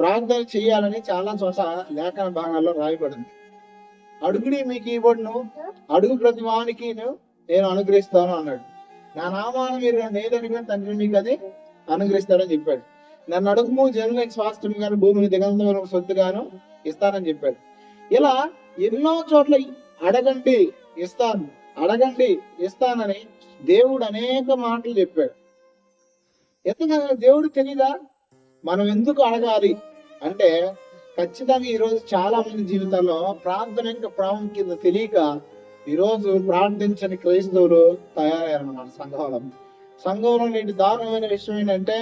ప్రార్థన చేయాలని చాలా చోట లేఖన భాగాల్లో రాయబడింది. అడుగుడి మీకు ఇవ్వడును, అడుగు ప్రతి వానికి నేను అనుగ్రహిస్తాను అన్నాడు. నా నామాన్ని మీరు నన్ను ఏదడిగినా తండ్రి మీకు అది అనుగ్రహిస్తాడని చెప్పాడు. నన్ను అడుగుము జనులకు స్వాస్థ్యం గాను భూమిని దిగంతమైన సొత్తుగాను ఇస్తానని చెప్పాడు. ఇలా ఎన్నో చోట్ల అడగండి ఇస్తాను, అడగండి ఇస్తానని దేవుడు అనేక మాటలు చెప్పాడు. ఎందుకంటే దేవుడు తెలీదా మనం ఎందుకు అడగాలి అంటే, ఖచ్చితంగా ఈరోజు చాలా మంది జీవితాల్లో ప్రార్థన యొక్క ప్రాముఖ్యత తెలియక ఈరోజు ప్రార్థించని క్రైస్తవులు తయారయ్యారన్నమాట. సంఘంలో నేటి దారుణమైన విషయం ఏంటంటే,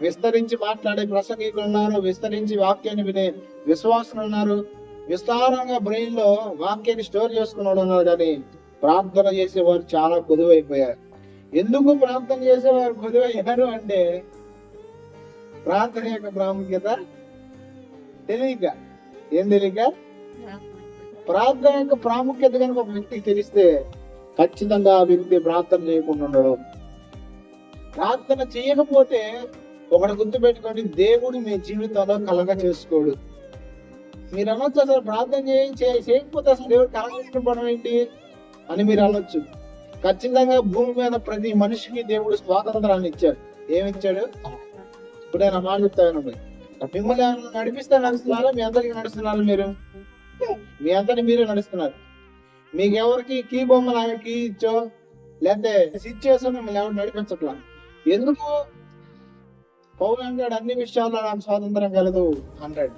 విస్తరించి మాట్లాడే ప్రసంగికులు ఉన్నారు, విస్తరించి వాక్యాన్ని వినే విశ్వాసులు ఉన్నారు, విస్తారంగా బ్రెయిన్ లో వాక్యాన్ని స్టోర్ చేసుకున్నాడు ఉన్నారు, కానీ ప్రార్థన చేసేవారు చాలా కొదువైపోయారు. ఎందుకు ప్రార్థన చేసేవారు కొదువయ్యారు అంటే, ప్రార్థన యొక్క ప్రాముఖ్యత తెలియక. ఏం తెలియక? ప్రార్థన యొక్క ప్రాముఖ్యత కనుక ఒక వ్యక్తికి తెలిస్తే ఖచ్చితంగా ఆ వ్యక్తి ప్రార్థన చేయకుండా ఉండడు. ప్రార్థన చేయకపోతే ఒకటి గుర్తుపెట్టుకోండి, దేవుడు మీ జీవితంలో కలగ చేసుకోడు. మీరు అనొచ్చు, అసలు ప్రార్థన చేయకపోతే అసలు దేవుడు కలగడం ఏంటి అని మీరు అనొచ్చు. ఖచ్చితంగా భూమి మీద ప్రతి మనిషికి దేవుడు స్వాతంత్రాన్ని ఇచ్చాడు. ఏమిచ్చాడు? ఇప్పుడు ఆయన మాట చెప్తాను, మిమ్మల్ని నడిపిస్తే నడుస్తున్నారా? మీ అందరికి నడుస్తున్నారు? మీ అందరిని మీరే నడుస్తున్నారు. మీకు ఎవరికి కీ బొమ్మలు ఆయన కీ ఇచ్చో లేకపోతే సిచ్యువేషన్ మిమ్మల్ని ఎవరు నడిపించట్లా. ఎందుకు? పౌలు అంటాడు, అన్ని విషయాల్లో నాకు స్వాతంత్రం కలదు అంటాడు.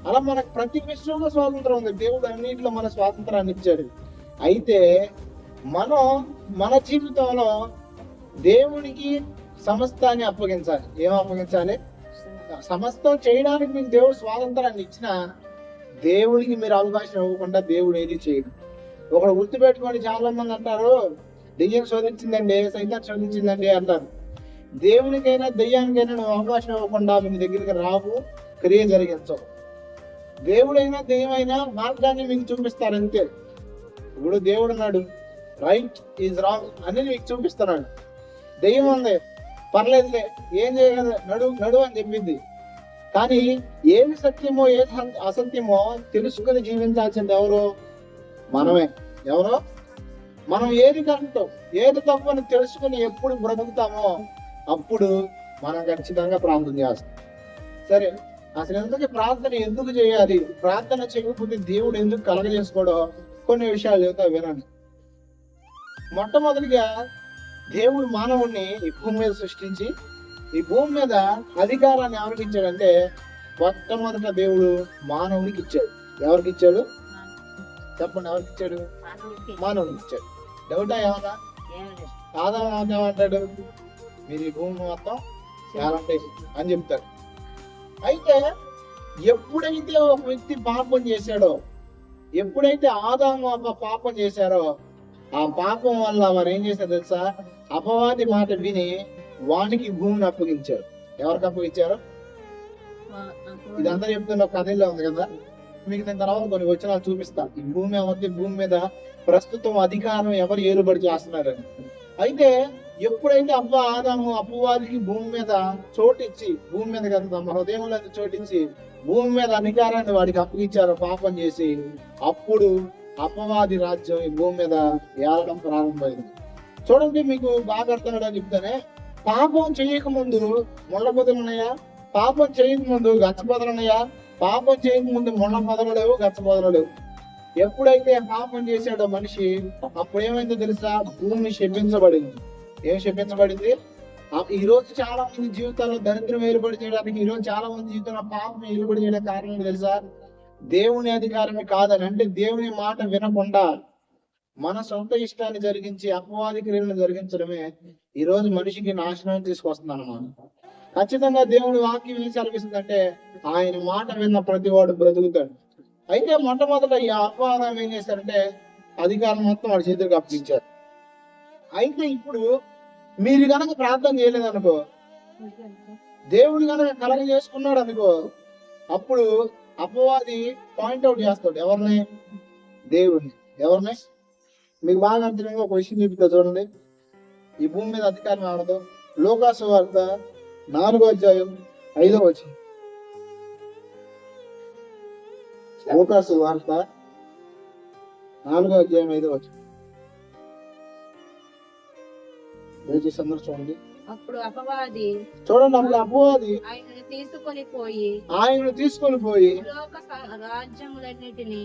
అలా మనకు ప్రతి విషయంలో స్వాతంత్రం ఉంది. దేవుడు అన్నింటిలో మన స్వాతంత్రాన్ని ఇచ్చాడు. అయితే మనం మన జీవితంలో దేవునికి సమస్తాన్ని అప్పగించాలి. ఏం అప్పగించాలి? సమస్తం చేయడానికి మీకు దేవుడు స్వాతంత్రాన్ని ఇచ్చిన దేవుడికి మీరు అవకాశం ఇవ్వకుండా దేవుడు ఏది చేయడు. ఒకడు గుర్తుపెట్టుకొని చాలా మంది అంటారు, దెయ్యం శోధించిందండి, సైతాన్ శోధించిందండి అంటారు. దేవునికైనా దెయ్యానికైనా నువ్వు అవకాశం ఇవ్వకుండా మీ దగ్గరికి రావు, క్రియ జరిగించవు. దేవుడైనా దెయ్యమైనా మార్గాన్ని మీకు చూపిస్తారంతే. ఇప్పుడు దేవుడు అన్నాడు రైట్ ఈజ్ రాంగ్ అనేది మీకు చూపిస్తున్నాడు. దెయ్యం ఉంది, పర్లేదులే, ఏం చేయగలదు, నడు అని చెప్పింది. కానీ ఏది సత్యమో ఏది అసత్యమో తెలుసుకుని జీవించాల్సింది ఎవరు? మనమే. ఎవరో మనం ఏది కరెక్టో ఏది తప్పు అని తెలుసుకుని ఎప్పుడు బ్రతుకుతామో అప్పుడు మనం ఖచ్చితంగా ప్రార్థన చేస్తాం. సరే, అసలు ఎందుకు ప్రార్థన ఎందుకు చేయాలి? ప్రార్థన చేయకపోతే దేవుడు ఎందుకు కలగజేసుకోవడం? కొన్ని విషయాలు చెబుతా వినండి. మొట్టమొదటిగా దేవుడు మానవుడిని ఈ భూమి మీద సృష్టించి ఈ భూమి మీద అధికారాన్ని ఎవరికి ఇచ్చాడంటే, మొట్టమొదట దేవుడు మానవుడికి ఇచ్చాడు. ఎవరికి ఇచ్చాడు చెప్పండి? ఎవరికి ఇచ్చాడు? మానవుడికి ఇచ్చాడు. డౌటా ఏమన్నా? ఆదాము ఏమంటాడు? మీరు ఈ భూమి మొత్తం ఏలండి అని చెప్తాడు. అయితే ఎప్పుడైతే ఒక వ్యక్తి పాపం చేశాడో, ఎప్పుడైతే ఆదాము పాపం చేశారో, ఆ పాపం వల్ల వారు ఏం చేశారు తెలుసా? అపవాది మాట విని వానికి భూమిని అప్పగించారు. ఎవరికి అప్పగించారు? ఇదంతా చెప్తున్న కథలో ఉంది కదా, మీకు నేను తర్వాత కొన్ని వచనాలు చూపిస్తా. ఈ భూమి ఎవరి భూమి మీద ప్రస్తుతం అధికారం ఎవరు ఏలుబడి చేస్తున్నారని. అయితే ఎప్పుడైతే ఆదాము అపవాదికి భూమి మీద చోటిచ్చి, భూమి మీద కదా తమ హృదయంలో చోటించి భూమి మీద అధికారాన్ని వాడికి అప్పగించారో పాపం చేసి, అప్పుడు అపవాది రాజ్యం ఈ భూమి మీద ఏలడం ప్రారంభమైంది. చూడండి, మీకు బాగా అర్థమయ్యేలా చెప్తానే. పాపం చేయకముందు ముళ్ళ పొదలు ఉన్నాయా? పాపం చేయకముందు గచ్చ పొదలు ఉన్నాయా? పాపం చేయకముందు ముళ్ళ పొదలు లేవు, గచ్చ పొదలు లేవు. ఎప్పుడైతే పాపం చేశాడో మనిషి, అప్పుడు ఏమైందో తెలుసా? భూమి శపించబడింది. ఏం శపించబడింది? ఈ రోజు చాలా మంది జీవితాల్లో దరిద్రం ఏలుబడి చేయడానికి, ఈ రోజు చాలా మంది జీవితంలో పాపం ఏలుబడి చేయడానికి కారణం తెలుసా? దేవుని అధికారమే కాదని, అంటే దేవుని మాట వినకుండా మన సొంత ఇష్టాన్ని జరిగించి అపవాది క్రియలను జరిగించడమే ఈ రోజు మనిషికి నాశనాన్ని తీసుకొస్తుంది అన్నమాట. ఖచ్చితంగా దేవుడి వాక్యం ఏం సెలవిస్తుందంటే, ఆయన మాట విన్న ప్రతి వాడు బ్రతుకుతాడు. అయితే మొట్టమొదట ఈ అపవాదం ఏం చేశారంటే, అధికారం మొత్తం వాడి చేతులకు అప్పగించారు. అయితే ఇప్పుడు మీరు కనుక ప్రార్థన చేయలేదనుకో, దేవుడు కనుక కలగ చేసుకున్నాడు అనుకో, అప్పుడు అపవాది పాయింట్అవుట్ చేస్తాడు. ఎవరిని? దేవుడిని. ఎవరిని? మీకు బాగా అర్థంగా ఒక విషయం చెప్తా చూడండి. ఈ భూమి మీద అధికారం ఆడదు. లోకాసు వార్త 4వ అధ్యాయం 5వ వచనం. లూకాసు వార్త 4:5 అందరూ చూడండి. అప్పుడు అపవాది ఆయనను తీసుకొని పోయి రాజ్యములన్నిటినీ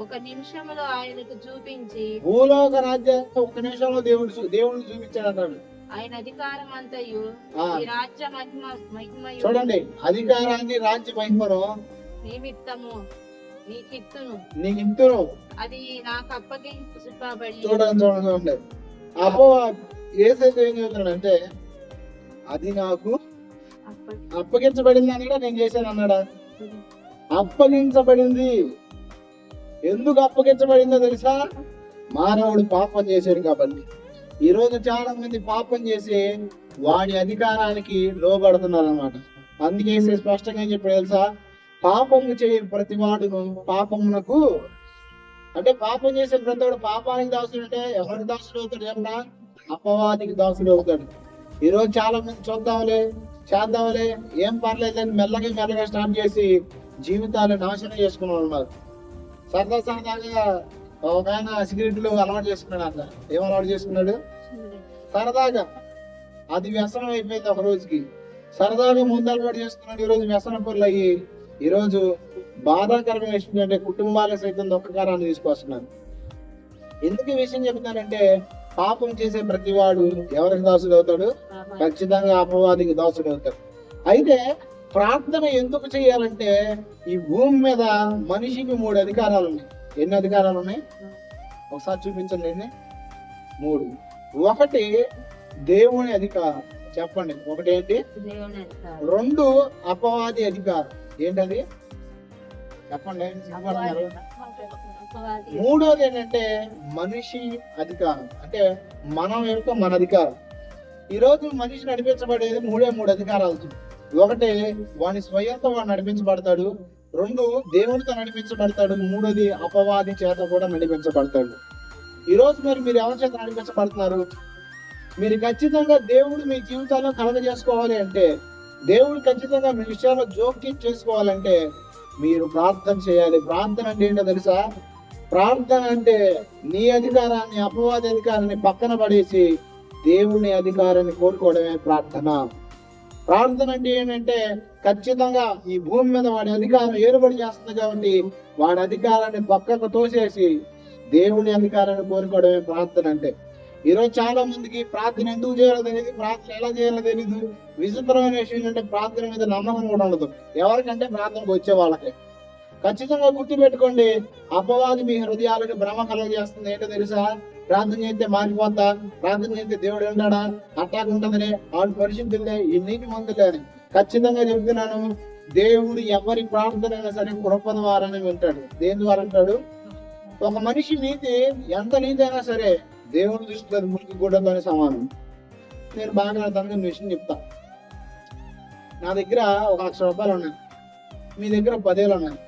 ఒక నిమిషంలో ఆయనకు చూపించి, భూలోక రాజ్యాన్ని ఒక నిమిషంలో దేవుడిని చూపించాడు అన్నాడు. ఆయన అధికారం అంతయు ఈ రాజ్య మహిమయు, చూడండి, అధికారాన్ని రాజ్య మహిమను నిమిత్తము నీకిత్తును అది నాకు అప్పగించబడి. చూడండి అపో ఏసైతే ఏం చెబుతున్నాడంటే, అది నాకు అప్పగించబడింది అన్నాడా, నేను చేశాను అన్నాడా? అప్పగించబడింది. ఎందుకు అప్పగించబడిందో తెలుసా? మానవుడు పాపం చేశాడు కాబట్టి. ఈ రోజు చాలా మంది పాపం చేసి వాడి అధికారానికి లోబడుతున్నారు అన్నమాట. అందుకే స్పష్టంగా చెప్పాడు తెలుసా, పాపము చేయ ప్రతి వాడును పాపమునకు, అంటే పాపం చేసే ప్రతి వాడు పాపానికి దాసుడు. అంటే ఎవరికి దాసుడు అవుతాడు చెప్పినా? అపవాదికి దాసుడు అవుతాడు. ఈ రోజు చాలా మంది చేద్దాంలే ఏం పర్లేదని మెల్లగా స్టార్ట్ చేసి జీవితాలు నాశనం చేసుకున్న వాళ్ళు ఉన్నారు. సరదాగా ఒక ఆయన సిగరెట్లు అలవాటు చేసుకున్నాడు. అట్లా ఏం అలవాటు చేసుకున్నాడు? సరదాగా. అది వ్యసనం అయిపోయింది. ఒక రోజుకి సరదాగా ముందు అలవాటు చేసుకున్నాడు. ఈ రోజు వ్యసన పనులు అయ్యి ఈ రోజు బాధాకరమైన విషయం అంటే కుటుంబాలకు సైతం దుఃఖకారాన్ని తీసుకొస్తున్నారు. ఎందుకు ఈ విషయం చెప్తున్నానంటే, పాపం చేసే ప్రతి వాడు ఎవరికి దాసుడు అవుతాడు? ఖచ్చితంగా అపవాదికి దాసుడు అవుతాడు. అయితే ప్రార్థన ఎందుకు చేయాలంటే, ఈ భూమి మీద మనిషికి 3 అధికారాలు ఉన్నాయి. ఎన్ని అధికారాలు ఉన్నాయి? ఒకసారి చూపించండి. 3. ఒకటి దేవుని అధికారం. చెప్పండి, ఒకటి ఏంటి? 2 అపవాది అధికారం. ఏంటది? చెప్పండి. 3వది ఏంటంటే మనిషి అధికారం. అంటే మన అధికారం. ఈ రోజు మనిషి నడిపించబడేది 3 అధికారాలతో. ఒకటి వాని స్వయంతో వాడు నడిపించబడతాడు. 2 దేవుడితో నడిపించబడతాడు. 3వది అపవాది చేత కూడా నడిపించబడతాడు. ఈ రోజు మీరు ఎవరి చేత నడిపించబడుతున్నారు? మీరు ఖచ్చితంగా దేవుడు మీ జీవితాల్లో కలగజేసుకోవాలి అంటే, దేవుడు ఖచ్చితంగా మీ విషయాల్లో జోక్యం చేసుకోవాలంటే మీరు ప్రార్థన చేయాలి. ప్రార్థన అంటే ఏంటో తెలుసా? ప్రార్థన అంటే నీ అధికారాన్ని, అపవాది అధికారాన్ని పక్కన పడేసి దేవుని అధికారాన్ని కోరుకోవడమే ప్రార్థన. ప్రార్థన అంటే ఏంటంటే, ఖచ్చితంగా ఈ భూమి మీద వాడి అధికారం ఏర్పడి చేస్తుంది కాబట్టి వాడి అధికారాన్ని పక్కకు తోసేసి దేవుని అధికారాన్ని కోరుకోవడమే ప్రార్థన అంటే. ఈరోజు చాలా మందికి ప్రార్థన ఎందుకు చేయాలో తెలియదు, ప్రార్థన ఎలా చేయాలో తెలియదు. విచిత్రమైన విషయం ఏంటంటే, ప్రార్థన మీద నమ్మకం కూడా ఉండదు. ఎవరికంటే ప్రార్థనకు వచ్చే వాళ్ళకి. ఖచ్చితంగా గుర్తుపెట్టుకోండి, అపవాది మీ హృదయాలకు భ్రమ కలగజేస్తుంది. ఏంటో తెలుసా? ప్రార్థన చేస్తే మారిపోతా, ప్రార్థన చేస్తే దేవుడు ఉంటాడా, అట్టాకు ఉంటుందిలే, ఆడు పరిశుద్ధులే, ఈ నీటి మందులే అని. ఖచ్చితంగా చెప్తున్నాను, దేవుడు ఎవరి ప్రార్థన అయినా సరే కృప ద్వారానే వింటాడు. దేని ద్వారా అంటాడు? ఒక మనిషి నీతి ఎంత నీతి అయినా సరే దేవుడు దృష్టిలో మురికి గూడతోనే సమానం. నేను బాగా అర్థంగా విషయం చెప్తా. నా దగ్గర ఒక ₹1,00,000 ఉన్నాయి, మీ దగ్గర 10,000 ఉన్నాయి.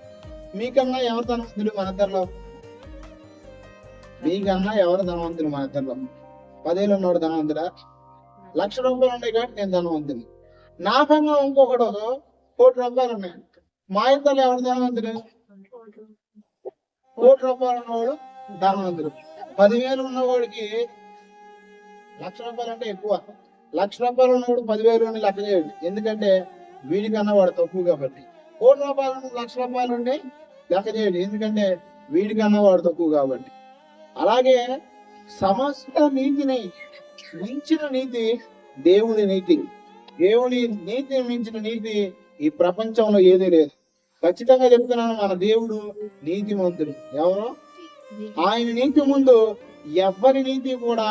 మీకన్నా ఎవరు ధనవంతుడు మన ఇద్దరిలో? మీకన్నా ఎవరు ధనవంతుడు మన ఇద్దరిలో? 10,000 ఉన్నవాడు ధనవంతుడా? ₹1,00,000 ఉన్నాయి కాబట్టి నేను ధనవంతుని. నాకన్నా ఇంకొకడు ₹1,00,00,000 ఉన్నాయి. మా ఇద్దరు ఎవరు ధనవంతుడు? ₹1,00,00,000 ఉన్నవాడు ధనవంతుడు. 10,000 ఉన్నవాడికి ₹1,00,000 అంటే ఎక్కువ. ₹1,00,000 ఉన్నవాడు 10,000 లెక్క చేయడు. ఎందుకంటే వీడికన్నా వాడు తక్కువ కాబట్టి. ₹1,00,000 ₹1,00,000 లెక్క చేయడు. ఎందుకంటే వీడికన్నా వాడు తక్కువ కాబట్టి. అలాగే సమస్త నీతిని మించిన నీతి దేవుని నీతి. దేవుని నీతిని మించిన నీతి ఈ ప్రపంచంలో ఏదీ లేదు. ఖచ్చితంగా చెప్తున్నాను, మన దేవుడు నీతిమంతుడు. ఎవరు? ఆయన నీతి ముందు ఎవరి నీతి కూడా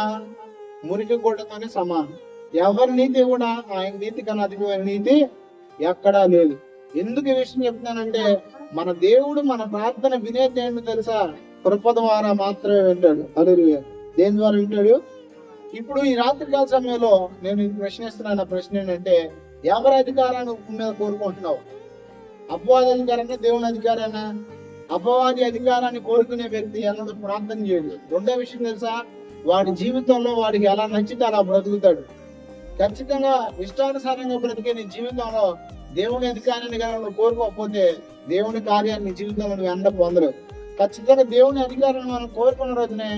మురికి గొడ్డతోనే సమానం. ఎవరి నీతి కూడా ఆయన నీతి కన్నా అధికమైన నీతి ఎక్కడా లేదు. ఎందుకు ఈ విషయం చెప్తున్నానంటే, మన దేవుడు మన ప్రార్థన వినేది ఏంటో తెలుసా? కృప ద్వారా మాత్రమే వింటాడు. హల్లెలూయా. దేని ద్వారా వింటాడు? ఇప్పుడు ఈ రాత్రికాల సమయంలో నేను ప్రశ్నిస్తున్నాను. ప్రశ్న ఏంటంటే, ఎవరి అధికారాన్ని భూమి మీద కోరుకుంటున్నావు? అపవాది అధికారాన్ని, దేవుని అధికారాన్ని? అపవాది అధికారాన్ని కోరుకునే వ్యక్తి ఎన్నడూ ప్రార్థన చేయడు. రెండో విషయం తెలుసా? వాడి జీవితంలో వాడికి ఎలా నచ్చితే అలా బ్రతుకుతాడు. ఖచ్చితంగా ఇష్టానుసారంగా బ్రతికే నీ జీవితంలో దేవుని అధికారాన్ని కానీ నువ్వు కోరుకోకపోతే దేవుని కార్యాన్ని జీవితంలో నువ్వు ఎండ పొందలేవు. ఖచ్చితంగా దేవుని అధికారాన్ని మనం కోరుకున్న రోజునే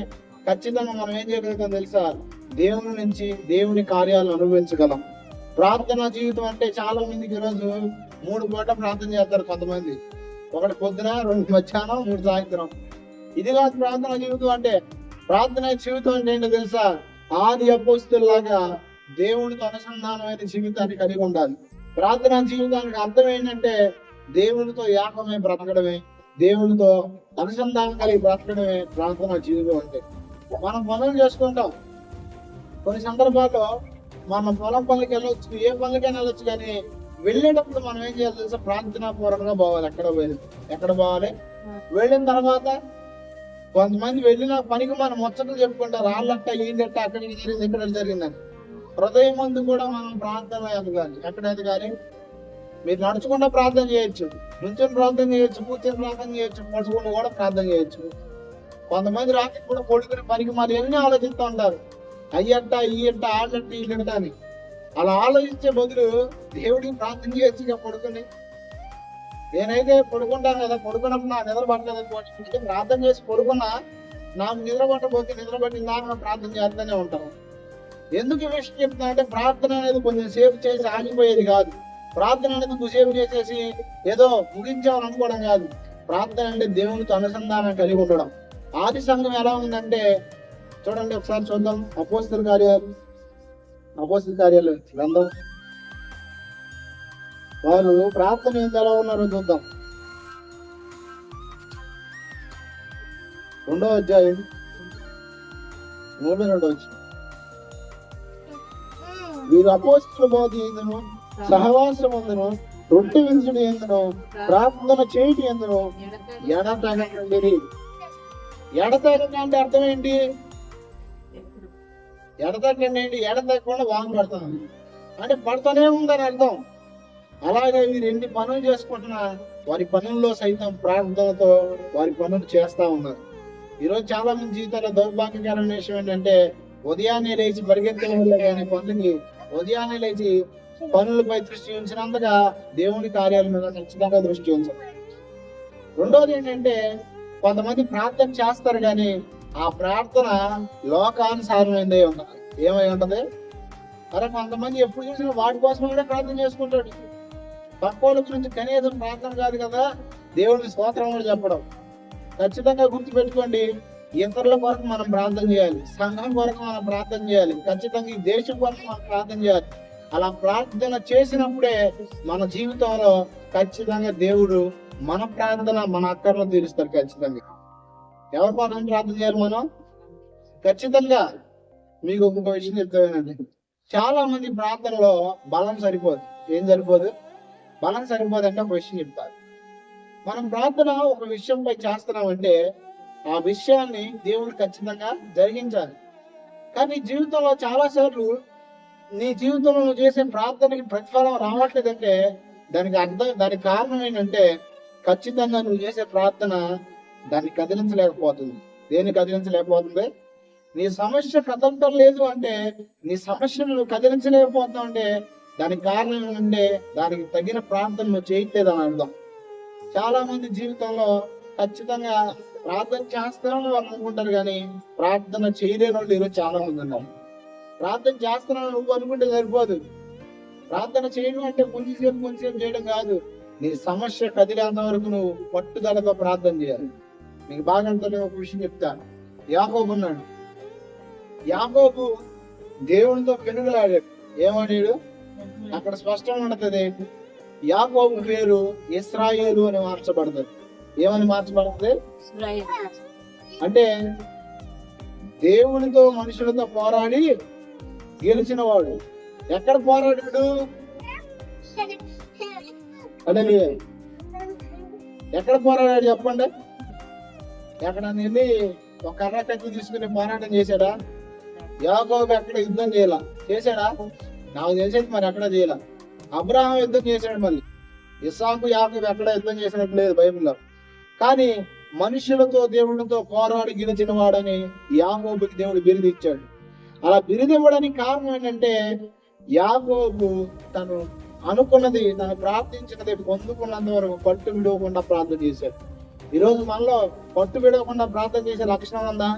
ఖచ్చితంగా మనం ఏం చేయగలుగుతాం తెలుసా? దేవుని నుంచి దేవుని కార్యాలను అనుభవించగలం. ప్రార్థన జీవితం అంటే చాలా మందికి ఈరోజు 3 పూట ప్రార్థన చేస్తారు కొంతమంది. 1 పొద్దున, 2 మధ్యాహ్నం, 3 సాయంత్రం. ఇది కాదు ప్రార్థన జీవితం అంటే. ప్రార్థన జీవితం అంటే ఏంటో తెలుసా? ఆది అపోస్తుల్లాగా దేవునితో అనుసంధానమైన జీవితాన్ని కలిగి ఉండాలి. ప్రార్థన జీవితానికి అర్థం ఏంటంటే దేవునితో ఏకమై బ్రతకడమే, దేవునితో అనుసంధానం కలిగి బ్రతకడమే ప్రార్థన జీవితం అంటే. మనం పనులు చేసుకుంటాం. కొన్ని సందర్భాల్లో మనం పొలం పనులకి వెళ్ళొచ్చు, ఏ పనులకైనా వెళ్ళొచ్చు, కానీ వెళ్ళేటప్పుడు మనం ఏం చేయాలి తెలుసా? ప్రార్థనా పూర్వకంగా పోవాలి. ఎక్కడ పోవాలి? వెళ్ళిన తర్వాత కొంతమంది వెళ్ళిన పనికి మనం ముచ్చట్లు చెప్పుకుంటారు. వాళ్ళట్ట ఈళ్ళట్ట అక్కడ జరిగింది, ఇక్కడ జరిగిందని. హృదయం ముందు కూడా మనం ప్రార్థన ఎదగాలి. ఎక్కడ ఎదగాలి? మీరు నడుచుకుంటూ ప్రార్థన చేయొచ్చు, నుంచుని ప్రార్థన చేయొచ్చు, కూర్చొని ప్రార్థన చేయొచ్చు, నడుచుకుంటూ కూడా ప్రార్థన చేయొచ్చు. కొంతమంది రాత్రి కూడా కొడుకుని పనికి మరి ఎన్ని ఆలోచిస్తూ ఉంటారు. అయ్యట్ట ఈయట్ట ఆళ్ళట్ట ఈళ్ళట్ట అని. అలా ఆలోచించే బదులు దేవుడికి ప్రార్థన చేయొచ్చు పడుకుని. నేనైతే పడుకుంటాను కదా, పడుకున్నప్పుడు నాకు నిద్ర పట్టలేదు, ప్రార్థన చేసి పడుకున్నా నాకు నిద్ర పట్టబోతే నిద్ర పట్టిన దాకా ప్రార్థన చేస్తూనే ఉంటాను. ఎందుకు ఈ విషయం చెప్తున్నా అంటే ప్రార్థన అనేది కొంచెం సేపు చేసి ఆగిపోయేది కాదు. ప్రార్థన అనేది కొంచెంసేపు చేసేసి ఏదో ముగించామని అనుకోవడం కాదు. ప్రార్థన అంటే దేవునితో అనుసంధానం కలిగి ఉండడం. ఆది సంఘం ఎలా ఉందంటే చూడండి, ఒకసారి చూద్దాం. అపోస్తల కార్యాలు గ్రంథం. వారు ప్రార్థన ఎలా ఉన్నారో చూద్దాం. 2వ అధ్యాయం 32వ వచనం. వీరు అపోస్తల బోధ ఎందును, సహవాసం ఎందును, రొట్టె విందుడు ఎందును, ప్రార్థన చేయటి ఎందును ఎడతెగకండి. ఎడతెగక అంటే అర్థం ఏంటి? ఎడతెగకండి ఏంటి? ఎడతెగకుండా వాన పడతాను అంటే పడతానే ఉందని అర్థం. అలాగే వీరు ఎన్ని పనులు చేసుకుంటున్నా వారి పనుల్లో సైతం ప్రార్థనతో వారి పనులు చేస్తా ఉన్నారు. ఈరోజు చాలా మంది జీవితాల్లో దౌర్భాగ్యకరమైన విషయం ఏంటంటే ఉదయాన్నే లేచి పరిగెత్తడం కానీ పనులకి ఉదయాన్నే లేచి పనులపై దృష్టి ఉంచినంతగా దేవుని కార్యాల మీద ఖచ్చితంగా దృష్టి ఉంచాలి. రెండోది ఏంటంటే కొంతమంది ప్రార్థన చేస్తారు కానీ ఆ ప్రార్థన లోకానుసారమైందే ఉంటది. ఏమై ఉంటది? అరే కొంతమంది ఎప్పుడు చూసినా వాటి కోసం కూడా ప్రార్థన చేసుకుంటాడు. పక్కోళ్ళ గురించి కనీసం ప్రార్థన కాదు కదా, దేవుడికి స్తోత్రం కూడా చెప్పడం. ఖచ్చితంగా గుర్తు పెట్టుకోండి, ఇతరుల కొరకు మనం ప్రార్థన చేయాలి, సంఘం కొరకు మనం ప్రార్థన చేయాలి, ఖచ్చితంగా ఈ దేశం కొరకు మనం ప్రార్థన చేయాలి. అలా ప్రార్థన చేసినప్పుడే మన జీవితంలో ఖచ్చితంగా దేవుడు మన ప్రార్థన మన అక్కర్లను తీరుస్తాడు. ఖచ్చితంగా ఎవరి కోసం ప్రార్థన చేయాలి మనం? ఖచ్చితంగా మీకు ఒక్కొక్క విషయం చెప్తానండి. చాలా మంది ప్రార్థనలో బలం సరిపోదు. ఏం సరిపోదు? బలం సరిపోదు అంటే ఒక విషయం చెప్తారు. మనం ప్రార్థన ఒక విషయంపై చేస్తున్నామంటే ఆ విషయాన్ని దేవుడు ఖచ్చితంగా జరిగించాలి. కానీ జీవితంలో చాలా సార్లు నీ జీవితంలో నువ్వు చేసే ప్రార్థనకి ప్రతిఫలం రావట్లేదంటే దానికి కారణం ఏంటంటే ఖచ్చితంగా నువ్వు చేసే ప్రార్థన దాన్ని కదిలించలేకపోతుంది. దేన్ని కదిలించలేకపోతుంది? నీ సమస్య కదలటం లేదు అంటే, నీ సమస్యను నువ్వు కదిలించలేకపోతావు అంటే దానికి కారణం ఏంటంటే దానికి తగిన ప్రార్థన నువ్వు చేయట్లేదు అని అర్థం. చాలా మంది జీవితంలో ఖచ్చితంగా ప్రార్థన చేస్తారని వాళ్ళు అనుకుంటారు కానీ ప్రార్థన చేయలేని వాళ్ళు ఈరోజు చాలా మంది ఉన్నారు. ప్రార్థన చేస్తున్నాను నువ్వు అనుకుంటే సరిపోదు. ప్రార్థన చేయడం అంటే కొంచెంసేపు చేయడం కాదు. నీ సమస్య కదిలేంత వరకు నువ్వు పట్టుదలతో ప్రార్థన చేయాలి. మీకు బాగా ఒక విషయం చెప్తాను. యాకోబు ఉన్నాడు. యాకోబు దేవునితో పెనుగులాడాడు. ఏమన్నాడు? అక్కడ స్పష్టంగా ఉంటది, యాకోబు పేరు ఇశ్రాయేలు అని మార్చబడుతుంది. ఏమని మార్చబడుతుంది అంటే దేవునితో మనుషులతో పోరాడి గెలిచిన వాడు. ఎక్కడ పోరాడాడు? అంటే ఎక్కడ పోరాడాడు చెప్పండి? ఎక్కడ వెళ్ళి ఒక కర్ర కత్తి తీసుకుని పోరాటం చేశాడా? యాకోబు ఎక్కడ యుద్ధం చేశాడా? నాకు తెలిసేది మరి ఎక్కడ చేయాల. అబ్రహాం యుద్ధం చేశాడు, మళ్ళీ ఇస్సాకు యాకోబు ఎక్కడ యుద్ధం చేసినట్టు లేదు బైబిల్లో. కానీ మనుషులతో దేవుడితో పోరాడి గెలిచిన వాడని యాకోబుకి దేవుడు బిరుదు ఇచ్చాడు. అలా బిరుదు ఇవ్వడానికి కారణం ఏంటంటే యాకోబు తను అనుకున్నది, తను ప్రార్థించినది పొందుకున్నంత వరకు పట్టు విడవకుండా ప్రార్థన చేశాడు. ఈరోజు మనలో పట్టు విడవకుండా ప్రార్థన చేసే లక్షణం ఉందా?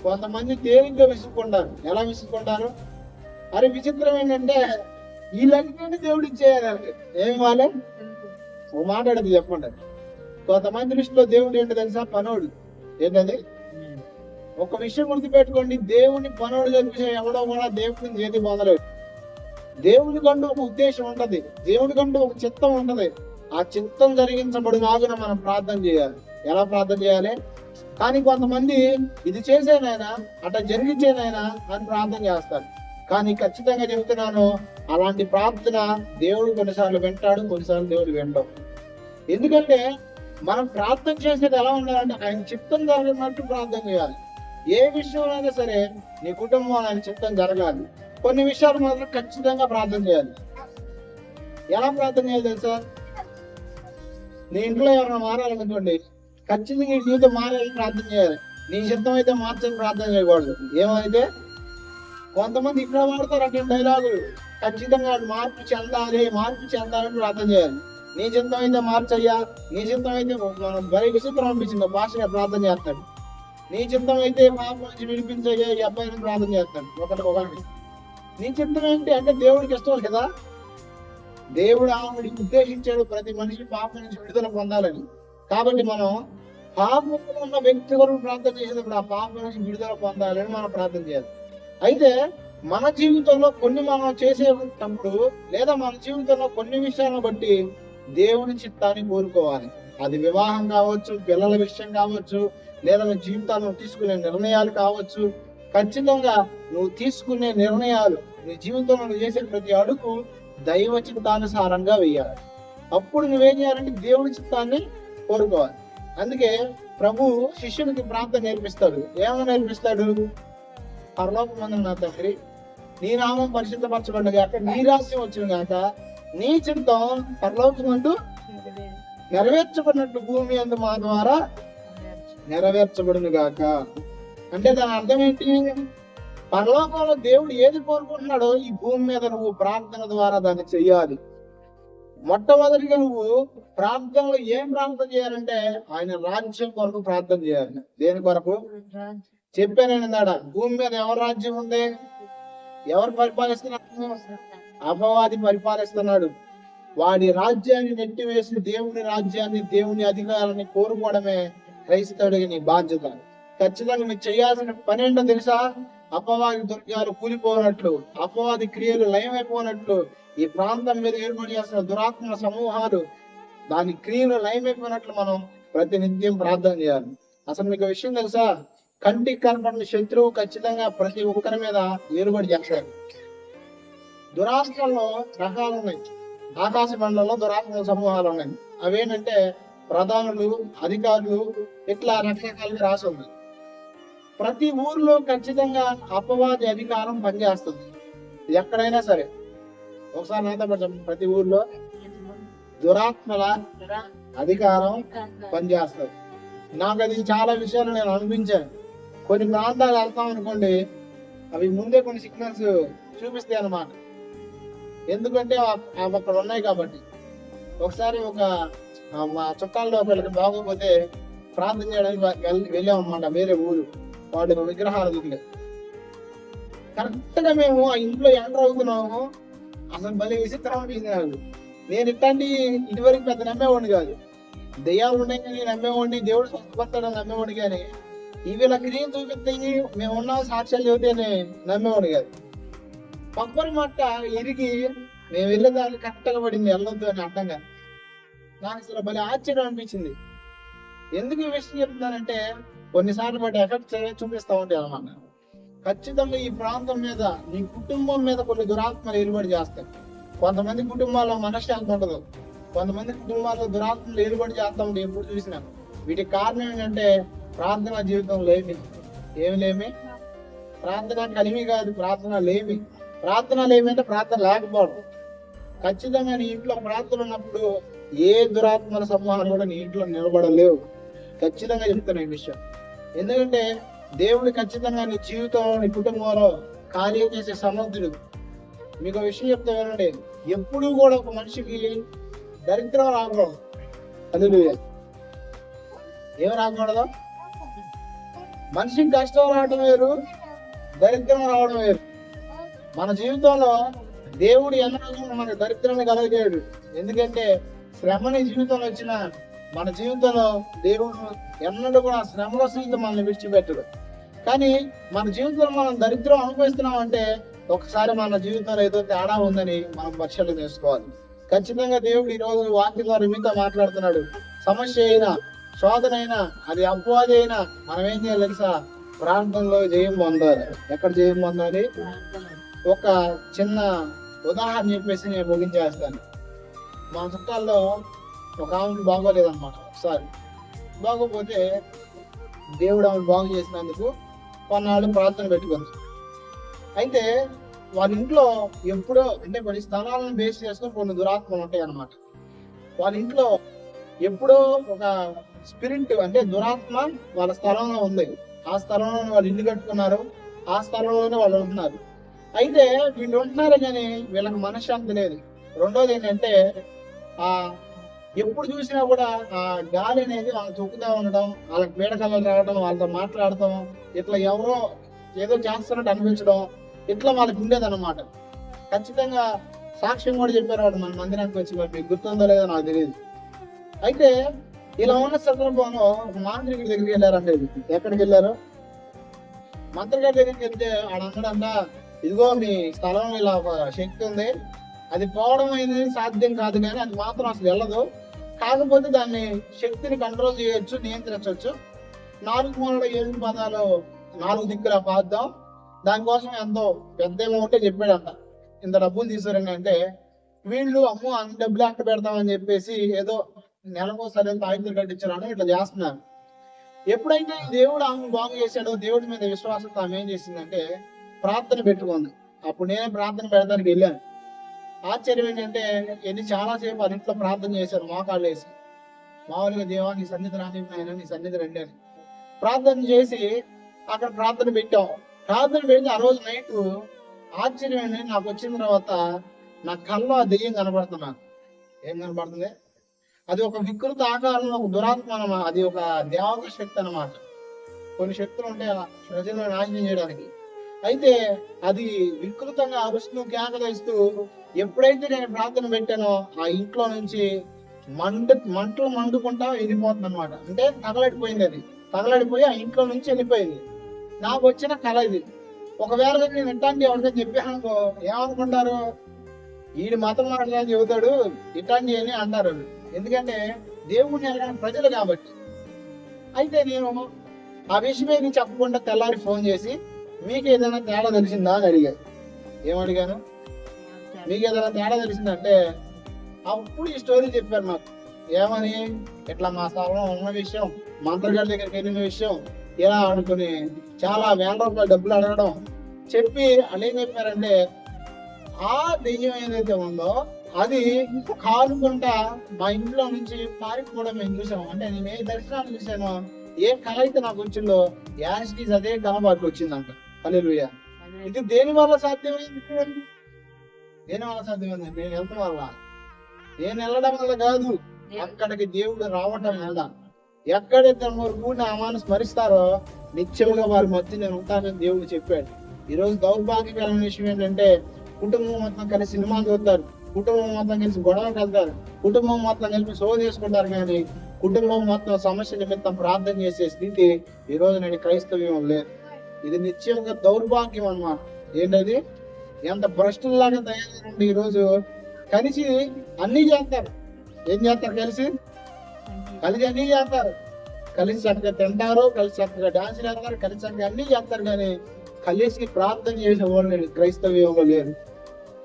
కొంతమంది తేలిగ్గా విసుక్కుంటారు. ఎలా విసుక్కుంటారు? అరే విచిత్రం ఏంటంటే వీళ్ళంటే దేవుడు ఇచ్చేయాలి. ఏమి వాళ్ళే ఓ మాట్లాడదు చెప్పండి. కొంతమంది దృష్టిలో దేవుడు ఏంటో తెలుసా? పనోడు. ఏంటది? ఒక విషయం గుర్తుపెట్టుకోండి, దేవుని పనోడు చెప్పే ఎవడో కూడా దేవుడిని చేతి పొందలేదు. దేవుని కంటూ ఒక ఉద్దేశం ఉంటది, దేవుని కంటూ ఒక చిత్తం ఉంటది. ఆ చిత్తం జరిగించబడినాగున మనం ప్రార్థన చేయాలి. ఎలా ప్రార్థన చేయాలి? కానీ కొంతమంది ఇది చేసేనైనా అట్లా జరిగించేనైనా అని ప్రార్థన చేస్తారు. కానీ ఖచ్చితంగా చెబుతున్నాను, అలాంటి ప్రార్థన దేవుడు కొన్నిసార్లు వింటాడు, కొన్నిసార్లు దేవుడు వింటాడు. ఎందుకంటే మనం ప్రార్థన చేసేది ఎలా ఉండాలంటే ఆయన చిత్తం జరిగినట్టు ప్రార్థన చేయాలి. ఏ విషయంలో సరే నీ కుటుంబం ఆయన చిత్తం జరగాలి. కొన్ని విషయాలు మాత్రం ఖచ్చితంగా ప్రార్థన చేయాలి. ఎలా ప్రార్థన చేయాలి తెలుసా? నీ ఇంట్లో ఎవరైనా మారాలనుకోండి, ఖచ్చితంగా నీ జీవితం మారాలని ప్రార్థన చేయాలి. నీ చిత్తం అయితే మార్చని ప్రార్థన చేయకూడదు. ఏమైతే కొంతమంది ఇక్కడ వాడతారు అటువంటి డైలాగులు, ఖచ్చితంగా మార్పు చెందాలని ప్రార్థన చేయాలి. నీ చిత్తం అయితే మార్చయ్యా, నీ చిత్తం అయితే భలే విచిత్రం అనిపించింది భాషగా ప్రార్థన చేస్తాడు. నీ చిత్తం అయితే పాప నుంచి విడిపించయ్యా ఈ అబ్బాయిని ప్రార్థన చేస్తాడు. ఒకటి నీ చిత్తం ఏంటి అంటే దేవుడికి ఇష్టం కదా. దేవుడు ఆవిడికి ఉద్దేశించాడు ప్రతి మనిషి పాపం నుంచి విడుదల పొందాలని. కాబట్టి మనం పాపంలో ఉన్న వ్యక్తి కొరకు ప్రార్థన చేసినప్పుడు ఆ పాపం నుంచి విడుదల పొందాలని మనం ప్రార్థన చేయాలి. అయితే మన జీవితంలో కొన్ని మనం చేసేటప్పుడు లేదా మన జీవితంలో కొన్ని విషయాలను బట్టి దేవుని చిత్తాన్ని కోరుకోవాలి. అది వివాహం కావచ్చు, పిల్లల విషయం కావచ్చు, లేదా నీ జీవితాలను తీసుకునే నిర్ణయాలు కావచ్చు. ఖచ్చితంగా నువ్వు తీసుకునే నిర్ణయాలు, నీ జీవితంలో నువ్వు చేసే ప్రతి అడుగు దైవ చిత్తానుసారంగా వేయాలి. అప్పుడు నువ్వేం చేయాలంటే దేవుని చిత్తాన్ని కోరుకోవాలి. అందుకే ప్రభు శిష్యునికి ప్రార్థన నేర్పిస్తాడు. ఏమని నేర్పిస్తాడు? పరలోకమందున్న నా తండ్రి, నీ నామం పరిశుద్ధపరచబడిన గాక, నీ రాజ్యం వచ్చిన గాక, నీ చిత్తం పరలోకమందు నెరవేర్చబడినట్లు భూమి అందు మా ద్వారా నెరవేర్చబడును గాక. అంటే దాని అర్థం ఏంటి? పరలోకంలో దేవుడు ఏది కోరుకుంటున్నాడో ఈ భూమి మీద నువ్వు ప్రార్థన ద్వారా దాన్ని చెయ్యాలి. మొట్టమొదటిగా నువ్వు ప్రార్థనలో ఏం ప్రార్థన చేయాలంటే ఆయన రాజ్యం కొరకు ప్రార్థన చేయాలి. దేని కొరకు చెప్పానండి. భూమి మీద ఎవరి రాజ్యం ఉంది? ఎవరు పరిపాలిస్తున్నారు? అపవాది పరిపాలిస్తున్నాడు. వాడి రాజ్యాన్ని నెట్టివేసి దేవుని రాజ్యాన్ని, దేవుని అధికారాన్ని కోరుకోవడమే క్రైస్తవుడికి నీ బాధ్యత. ఖచ్చితంగా మీరు చేయాల్సిన పని ఏంటో తెలుసా? అపవాది దుర్గాలు కూలిపోనట్లు, అపవాది క్రియలు లయమైపోనట్లు, ఈ ప్రాంతం మీద ఏర్పాటు చేస్తున్న దురాత్మ సమూహాలు దాని క్రియలు లయమైపోయినట్లు మనం ప్రతినిత్యం ప్రార్థన చేయాలి. అసలు మీకు విషయం తెలుసా? కంటికి కనపడిన శత్రువు ఖచ్చితంగా ప్రతి ఒక్కరి మీద ఏర్పాటు చేస్తాడు. దురాత్మల్లో రకాలు ఉన్నాయి. ఆకాశ మండలంలో దురాత్మ సమూహాలు ఉన్నాయి. అవేంటంటే ప్రధానులు, అధికారులు, ఇట్లా రకరకాలుగా రాసి ఉంది. ప్రతి ఊర్లో ఖచ్చితంగా అపవాది అధికారం పనిచేస్తుంది. ఎక్కడైనా సరే ఒకసారి నాతో చెప్పండి, ప్రతి ఊర్లో దురాత్మల అధికారం పనిచేస్తుంది. నాకు అది చాలా విషయాలు నేను అనిపించాను. కొన్ని ప్రాంతాలు వెళ్తాం అనుకోండి, అవి ముందే కొన్ని సిగ్నల్స్ చూపిస్తాయి అన్నమాట. ఎందుకంటే అవి అక్కడ ఉన్నాయి కాబట్టి. ఒకసారి మా చుట్టాల్లో ఒకరికి బాగోకపోతే ప్రార్థన చేయడానికి వెళ్ళామన్నమాట. వేరే ఊరు, వాడు విగ్రహాల దగ్గర. కరెక్ట్ గా మేము ఆ ఇంట్లో ఎంటర్ అవుతున్నాము. అసలు భలే విచిత్రం అనిపించినాడు. నేను ఇట్లాంటి ఇదివరకు పెద్ద నమ్మేవాడిని కాదు. దెయ్యాలు ఉన్నాయి కానీ నమ్మేవాడిని, దేవుడు స్వస్థపడతాడని నమ్మేవాడిని. కానీ ఇవి ఇలా క్రియం చూపిస్తాయి, మేము ఉన్నాం సాక్ష్యాలు చెబితేనే నమ్మేవాడిని కాదు. కొబ్బరి మట్ట ఇరిగి మేము వెళ్ళేదాన్ని కరెక్ట్గా పడింది, వెళ్ళొద్దు అని అర్థంగా. నాకు అసలు భలే ఆశ్చర్యం అనిపించింది. ఎందుకు ఈ విషయం చెప్తున్నానంటే కొన్నిసార్లు వాటి ఎఫెక్ట్స్ చూపిస్తా ఉంటాయి అన్నమాట. ఖచ్చితంగా ఈ ప్రాంతం మీద, నీ కుటుంబం మీద కొన్ని దురాత్మలు ఏర్పాటు చేస్తాయి. కొంతమంది కుటుంబాల్లో మనశ్శాంతి ఉండదు, కొంతమంది కుటుంబాల్లో దురాత్మలు ఏర్పాటు చేస్తా ఉంటాయి ఎప్పుడు చూసినా. వీటికి కారణం ఏంటంటే ప్రార్థనా జీవితం లేమి. ఏమి లేమి? ప్రార్థన కలిమి కాదు, ప్రార్థన లేమి. ప్రార్థన లేమి అంటే ప్రార్థన లేకపోవడం. ఖచ్చితంగా నీ ఇంట్లో ప్రార్థన ఉన్నప్పుడు ఏ దురాత్మల సమూహాలు కూడా నీ ఇంట్లో నిలబడలేవు. ఖచ్చితంగా చెప్తాను ఈ విషయం. ఎందుకంటే దేవుడు ఖచ్చితంగా నీ జీవితంలో, నీ కుటుంబంలో కార్యం చేసే సమర్థుడు. మీకు విషయం చెప్తా వినండి. ఎప్పుడు కూడా ఒక మనిషికి దరిద్రం రాకూడదు. హల్లెలూయా. ఏం రాకూడదు? మనిషికి కష్టం రావడం వేరు, దరిద్రం రావడం వేరు. మన జీవితంలో దేవుడు ఎన్నడూ మన దరిద్రాన్ని కలగజేయడు. ఎందుకంటే శ్రమని జీవితంలో వచ్చిన మన జీవితంలో దేవుడు ఎన్నడూ కూడా శ్రమలో సహితం మనల్ని విడిచిపెట్టడు. కానీ మన జీవితంలో మనం దరిద్రం అనుభవిస్తున్నాం అంటే ఒకసారి మన జీవితంలో ఏదో తేడా ఉందని మనం పరిశీలన చేసుకోవాలి. ఖచ్చితంగా దేవుడు ఈ రోజు వాక్యం ద్వారా మీతో మాట్లాడుతున్నాడు. సమస్య అయినా, శోధన అయినా, అది అపవాది అయినా మనం ఏం చేయాలి తెలుసా? ప్రాంతంలో జయం పొందాలి. ఎక్కడ జయం పొందాలి? ఒక చిన్న ఉదాహరణ చెప్పేసి నేను ముగించేస్తాను. మా చుట్టాల్లో ఒక ఆమెకి బాగోలేదన్నమాట. ఒకసారి బాగోపోతే దేవుడు ఆమెను బాగు చేసినందుకు కొన్నాళ్ళు ప్రార్థన పెట్టుకుంది. అయితే వాళ్ళ ఇంట్లో ఎప్పుడో అంటే కొన్ని స్థలాలను బేస్ చేసుకొని కొన్ని దురాత్మలు ఉంటాయి అన్నమాట. వాళ్ళ ఇంట్లో ఎప్పుడో ఒక స్పిరిట్ అంటే దురాత్మ వాళ్ళ స్థలంలో ఉంది. ఆ స్థలంలో వాళ్ళు ఇల్లు కట్టుకున్నారు, ఆ స్థలంలోనే వాళ్ళు ఉంటున్నారు. అయితే వీళ్ళు ఉంటున్నారు కానీ వీళ్ళకి మనశ్శాంతి లేదు. రెండోది ఏంటంటే ఆ ఎప్పుడు చూసినా కూడా ఆ గాలి అనేది వాళ్ళని తొక్కుతా ఉండడం, వాళ్ళకి పీడకలు రావడం, వాళ్ళతో మాట్లాడటం, ఇట్లా ఎవరో ఏదో చేస్తున్నట్టు అనిపించడం, ఇట్లా వాళ్ళకి ఉండేదన్నమాట. ఖచ్చితంగా సాక్ష్యం కూడా చెప్పారు వాళ్ళు మన మందిరానికి వచ్చి. మరి మీకు గుర్తుందో లేదో నాకు తెలియదు. అయితే ఇలా ఉన్న సందర్భంలో ఒక మాంత్రికుడి దగ్గరికి వెళ్ళారంటే, ఎక్కడికి వెళ్ళారు? మంత్రిగారి దగ్గరికి వెళ్తే ఆడ అన్నాడంట, ఇదిగో మీ స్థలంలో ఇలా ఒక శక్తి ఉంది, అది పోవడం అనేది సాధ్యం కాదు కానీ అది మాత్రం అసలు వెళ్ళదు. కాకపోతే దాన్ని శక్తిని కంట్రోల్ చేయొచ్చు, నియంత్రించవచ్చు. 4 మూలల 7 పదాలు 4 దిక్కులా పాద్దాం, దానికోసం ఎంతో పెద్ద అమౌంటే చెప్పాడంట. ఇంత డబ్బులు తీసుకురండి అంటే వీళ్ళు అమ్మో అన్ని డబ్బులు అక్కడ పెడతామని చెప్పేసి ఏదో నెలకోసారి తాయితులు కట్టించారని ఇట్లా చేస్తున్నారు. ఎప్పుడైతే దేవుడు ఆమె బాగు చేశాడో, దేవుడి మీద విశ్వాసంతో ఆమె ఏం చేసిందంటే ప్రార్థన పెట్టుకుంది. అప్పుడు నేనే ప్రార్థన పెడతానికి వెళ్ళాను. ఆశ్చర్యం ఏంటంటే చాలాసేపు అది ఇంట్లో ప్రార్థన చేశారు, మోకాళ్ళు వేసి. మామూలుగా దేవా నీ సన్నిధి రానివ్వైనా నీ సన్నిధి రండి అని ప్రార్థన చేసి అక్కడ ప్రార్థన పెట్టాం. ప్రార్థన పెడితే ఆ రోజు నైట్ ఆశ్చర్యం ఏంటంటే నాకు వచ్చిన తర్వాత నా కళ్ళలో ఆ దెయ్యం కనబడుతున్నాను. ఏం కనబడుతుంది? అది ఒక వికృత ఆకారంలో ఒక దురాత్మ అన్నమాట. అది ఒక దేవత శక్తి అన్నమాట. కొన్ని శక్తులు ఉంటాయి ప్రజలను నాశనం చేయడానికి. అయితే అది వికృతంగా అరుస్తూ కేకలేస్తూ ఎప్పుడైతే నేను ప్రార్థన పెట్టానో ఆ ఇంట్లో నుంచి మంటలు మండుకుంటా వెళ్ళిపోతుంది అనమాట. అంటే తగలడిపోయింది, అది తగలడిపోయి ఆ ఇంట్లో నుంచి వెళ్ళిపోయింది. నాకు వచ్చిన కళ ఇది. ఒకవేళ నేను ఇట్లాంటి ఎవరికైనా చెప్పానుకో ఏమనుకుంటారు? వీడి మతం మాట్లాడని చెబుతాడు, ఇట్లాంటి అని అంటారు. ఎందుకంటే దేవుడిని అడగని ప్రజలు కాబట్టి. అయితే నేను ఆ విషయమే చెప్పకుండా తెల్లారి ఫోన్ చేసి మీకు ఏదైనా తేడా తెలిసిందా అని అడిగాను. ఏమడిగాను? మీకు ఏదైనా తేడా తెలిసిందంటే అప్పుడు ఈ స్టోరీ చెప్పారు నాకు. ఏమని? ఇట్లా మా స్థలంలో ఉన్న విషయం, మంత్రగారి దగ్గరికి వెళ్ళిన విషయం, ఇలా అనుకుని చాలా వేల రూపాయలు డబ్బులు అడగడం చెప్పి వాళ్ళు ఏం చెప్పారంటే ఆ దెయ్యం ఏదైతే ఉందో అది కాలుకుంటా మా ఇంట్లో నుంచి పారిపోవడం మేము చూసాము. అంటే నేను ఏ దర్శనాలు చూసానో, ఏ కళ అయితే నాకు వచ్చిందో యాస్టీస్ అదే కళ మాకు వచ్చిందంట. హల్లెలూయా. ఇది దేని వల్ల సాధ్యమైంది? దేని వల్ల సాధ్యమైంది? నేను వెళ్ళటం వల్ల. నేను వెళ్ళడం వల్ల కాదు, అక్కడికి దేవుడు రావటం వల్ల. ఎక్కడైతే కూడిన ఆమాను స్మరిస్తారో నిత్యముగా వారి మధ్య నేను ఉంటానని దేవుడు చెప్పాడు. ఈ రోజు దౌర్భాగ్యకరమైన విషయం ఏంటంటే కుటుంబం మొత్తం కలిసి సినిమా చూస్తారు, కుటుంబం మొత్తం కలిసి గొడవలు వెళ్తారు, కుటుంబం మొత్తం కలిసి షో చేసుకుంటారు. కానీ కుటుంబం మొత్తం సమస్య నిమిత్తం ప్రార్థన చేసే స్థితి ఈ రోజు నేను క్రైస్తవ్యం లేదు. ఇది నిత్యంగా దౌర్భాగ్యం అన్నమాట. ఏంటది? ఎంత భ్రష్టుల్లాగా తయారైంది. ఈ రోజు కలిసి అన్ని చేస్తారు. ఏం చేస్తారు? కలిసి అన్ని చేస్తారు. కలిసి చక్కగా తింటారు, కలిసి చక్కగా డాన్స్ చేస్తారు, కలిసి చక్కగా అన్ని చేస్తారు. కానీ కలిసి ప్రార్థన చేసే వాళ్ళు క్రైస్తవ్యంలో లేరు.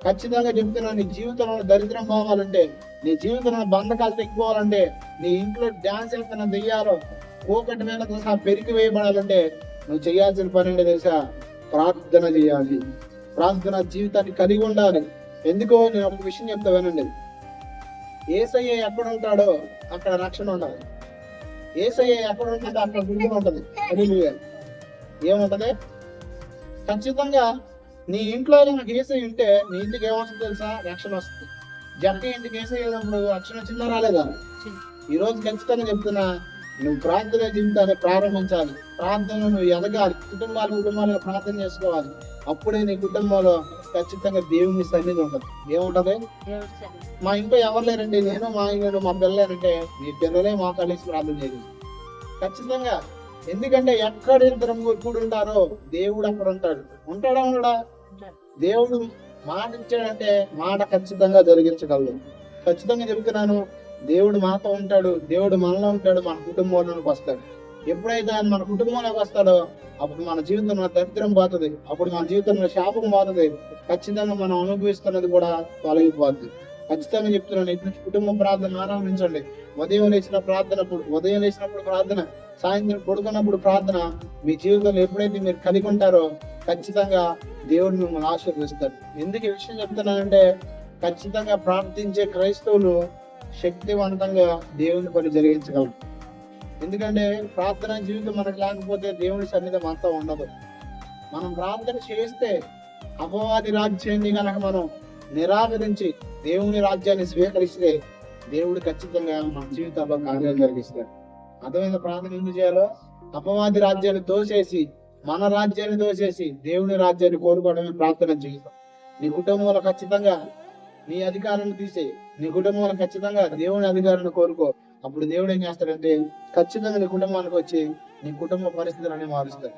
ఖచ్చితంగా చెప్తున్నా, నీ జీవితంలో దరిద్రం పోవాలంటే, నీ జీవితంలో బంధకాలు తెగిపోవాలంటే, నీ ఇంట్లో డాన్స్ వేస్తున్న దెయ్యాలు కోకటి వేళతో సహా పెరిగి వేయబడాలంటే నువ్వు చేయాల్సిన పని ఏంటో తెలుసా? ప్రార్థన చేయాలి. ప్రార్థన జీవితాన్ని కలిగి ఉండాలి. ఎందుకో నేను ఒక విషయం చెప్తా వినండి. యేసయ్య ఎక్కడ ఉంటాడో అక్కడ రక్షణ ఉండాలి. యేసయ్య ఎక్కడ ఉంటుందో అక్కడ గుడి ఉంటది. హల్లెలూయా. ఏముంటది? ఖచ్చితంగా నీ ఇంట్లో నాకు ఏసై ఉంటే నీ ఇంటికి ఏమొస్తుంది తెలుసా? రక్షణ వస్తుంది. జక్క ఇంటికి ఏసై వెళ్ళినప్పుడు రక్షణ వచ్చిందా రాలేదా? ఈ రోజు ఖచ్చితంగా చెప్తున్నా, నువ్వు ప్రార్థన జీవితాన్ని ప్రారంభించాలి. ప్రార్థన నువ్వు ఎదగాలి. కుటుంబాలుగా ప్రార్థన చేసుకోవాలి. అప్పుడే నీ కుటుంబంలో ఖచ్చితంగా దేవుని సన్నిధి ఉంటుంది. ఏముంటది? మా ఇంట్లో ఎవరు లేరండి, నేను మా ఆయన మా పిల్లలేరంటే మీ పిల్లలే మా కలిసి ప్రార్థన చేయాలి ఖచ్చితంగా. ఎందుకంటే ఎక్కడ ఇద్దరు కూడి ఉంటారో దేవుడు అక్కడ ఉంటాడు. ఉంటాడా ఉండడా? దేవుడు మాట ఇచ్చాడంటే మాట ఖచ్చితంగా జరిగించగలడు. ఖచ్చితంగా చెప్తున్నాను, దేవుడు మాతో ఉంటాడు. దేవుడు మనలో ఉంటాడు. మన కుటుంబంలోకి వస్తాడు. ఎప్పుడైతే ఆయన మన కుటుంబంలోకి వస్తాడో అప్పుడు మన జీవితంలో దరిద్రం పోతుంది. అప్పుడు మన జీవితంలో శాపం పోతుంది. ఖచ్చితంగా మనం అనుభవిస్తున్నది కూడా తొలగిపోతుంది. ఖచ్చితంగా చెప్తున్నాను, ఇటు నుంచి కుటుంబ ప్రార్థన ఆరంభించండి. ఉదయం లేచినప్పుడు ప్రార్థన, సాయంత్రం పడుకున్నప్పుడు ప్రార్థన. మీ జీవితంలో ఎప్పుడైతే మీరు కలిగి ఉంటారో ఖచ్చితంగా దేవుడు మిమ్మల్ని ఆశీర్వదిస్తాడు. ఎందుకు ఈ విషయం చెప్తున్నానంటే, ఖచ్చితంగా ప్రార్థించే క్రైస్తవులు శక్తివంతంగా దేవుని పని జరిగించగలరు. ఎందుకంటే ప్రార్థన జీవితం మనకు లేకపోతే దేవుని సన్నిధి మనతో ఉండదు. మనం ప్రార్థన చేస్తే అపవాది రాజ్యాన్ని కనుక మనం నిరాకరించి దేవుని రాజ్యాన్ని స్వీకరిస్తే దేవుడు ఖచ్చితంగా మన జీవితంలో కార్యాలు జరిగిస్తాడు. అర్థమైన ప్రార్థన ఎందుకు చేయాలో? అపవాది రాజ్యాన్ని తోసేసి మన రాజ్యాన్ని తోసేసి దేవుని రాజ్యాన్ని కోరుకోవడమే ప్రార్థన జీవితం. నీ కుటుంబంలో ఖచ్చితంగా నీ అధికారాన్ని తీసేయి. నీ కుటుంబంలో ఖచ్చితంగా దేవుని అధికారాన్ని కోరుకో. అప్పుడు దేవుడు ఏం చేస్తాడంటే ఖచ్చితంగా నీ కుటుంబానికి వచ్చి నీ కుటుంబ పరిస్థితులన్నీ మారుస్తాడు.